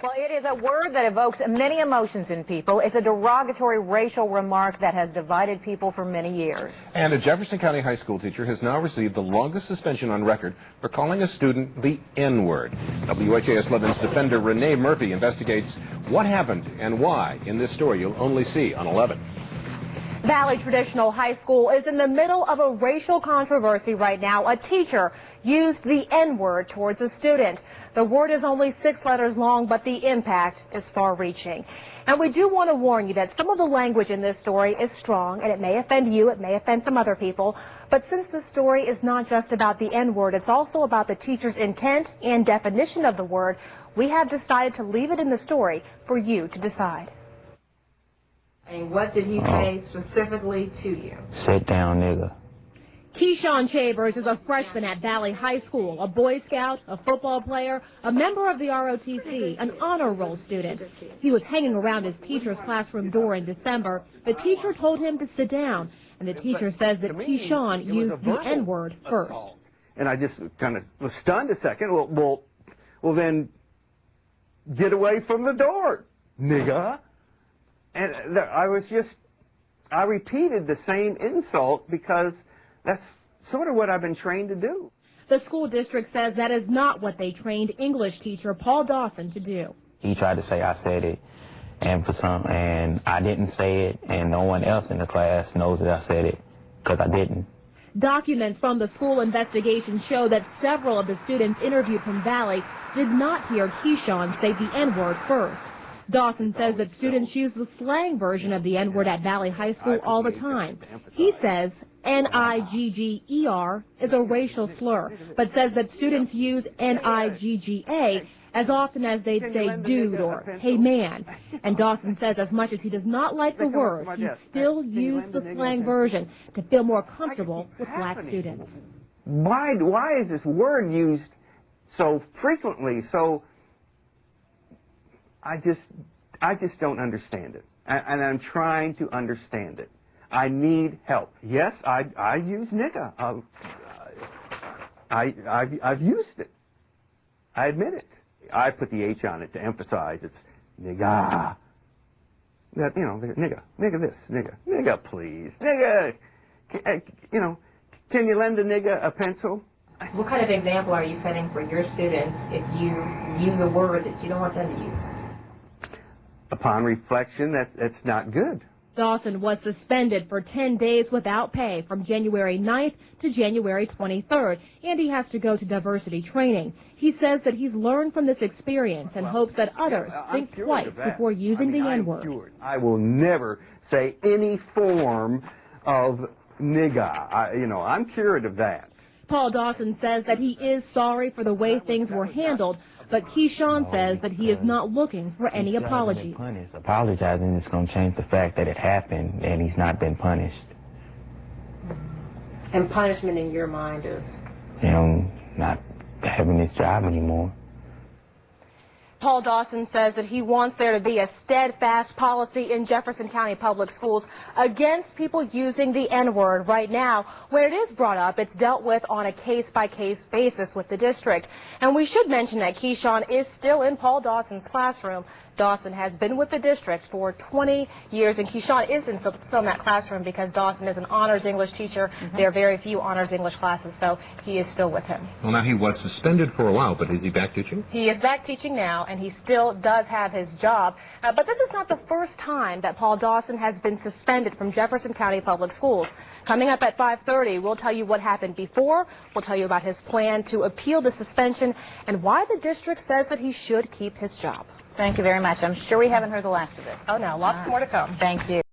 Well, it is a word that evokes many emotions in people. It's a derogatory racial remark that has divided people for many years. And a Jefferson County high school teacher has now received the longest suspension on record for calling a student the N-word. WHAS 11's defender Renee Murphy investigates what happened and why in this story you'll only see on 11. Valley Traditional High School is in the middle of a racial controversy right now. A teacher used the N-word towards a student. The word is only 6 letters long, but the impact is far-reaching. And we do want to warn you that some of the language in this story is strong, and it may offend you, it may offend some other people. But since the story is not just about the N-word, it's also about the teacher's intent and definition of the word, we have decided to leave it in the story for you to decide. And what did he say specifically to you? Sit down, nigga. Keyshawn Chambers is a freshman at Valley High School, a Boy Scout, a football player, a member of the ROTC, an honor roll student. He was hanging around his teacher's classroom door in December. The teacher told him to sit down, and the teacher says that Keyshawn used the N-word first. And I just kind of was stunned a second. Well, then get away from the door, nigga. And I repeated the same insult because that's sort of what I've been trained to do. The school district says that is not what they trained English teacher Paul Dawson to do. He tried to say I said it, and I didn't say it, and no one else in the class knows that I said it because I didn't. Documents from the school investigation show that several of the students interviewed from Valley did not hear Keyshawn say the N-word first. Dawson says that students use the slang version of the N-word at Valley High School all the time. He says N-I-G-G-E-R is a racial slur, but says that students use N-I-G-G-A as often as they'd say dude or hey man. And Dawson says as much as he does not like the word, he still used the slang version to feel more comfortable with black students. Why is this word used so frequently? I just don't understand it, and I'm trying to understand it. I need help. Yes, I use nigga. I've used it. I admit it. I put the H on it to emphasize it's nigga. That, nigga this, nigga please, nigga. Can you lend a nigga a pencil? What kind of example are you setting for your students if you use a word that you don't want them to use? Upon reflection, that's not good. Dawson was suspended for 10 days without pay from January 9th to January 23rd, and he has to go to diversity training. He says that he's learned from this experience and hopes that others think twice before using the N-word. I will never say any form of nigga. I'm cured of that. Paul Dawson says that he is sorry for the way things were handled, but Keyshawn says that he is not looking for any apologies. Apologizing is going to change the fact that it happened and he's not been punished. And punishment in your mind is? Not having his job anymore. Paul Dawson says that he wants there to be a steadfast policy in Jefferson County Public Schools against people using the N-word. Right now, when it is brought up, it's dealt with on a case-by-case basis with the district. And we should mention that Keyshawn is still in Paul Dawson's classroom. Dawson has been with the district for 20 years, and Keyshawn is still in that classroom because Dawson is an honors English teacher. There are very few honors English classes, so he is still with him. Well, now he was suspended for a while, but is he back teaching? He is back teaching now, and he still does have his job. But this is not the first time that Paul Dawson has been suspended from Jefferson County Public Schools. Coming up at 5:30, we'll tell you what happened before. We'll tell you about his plan to appeal the suspension and why the district says that he should keep his job. Thank you very much. I'm sure we haven't heard the last of this. Oh, no, lots more to come. Thank you.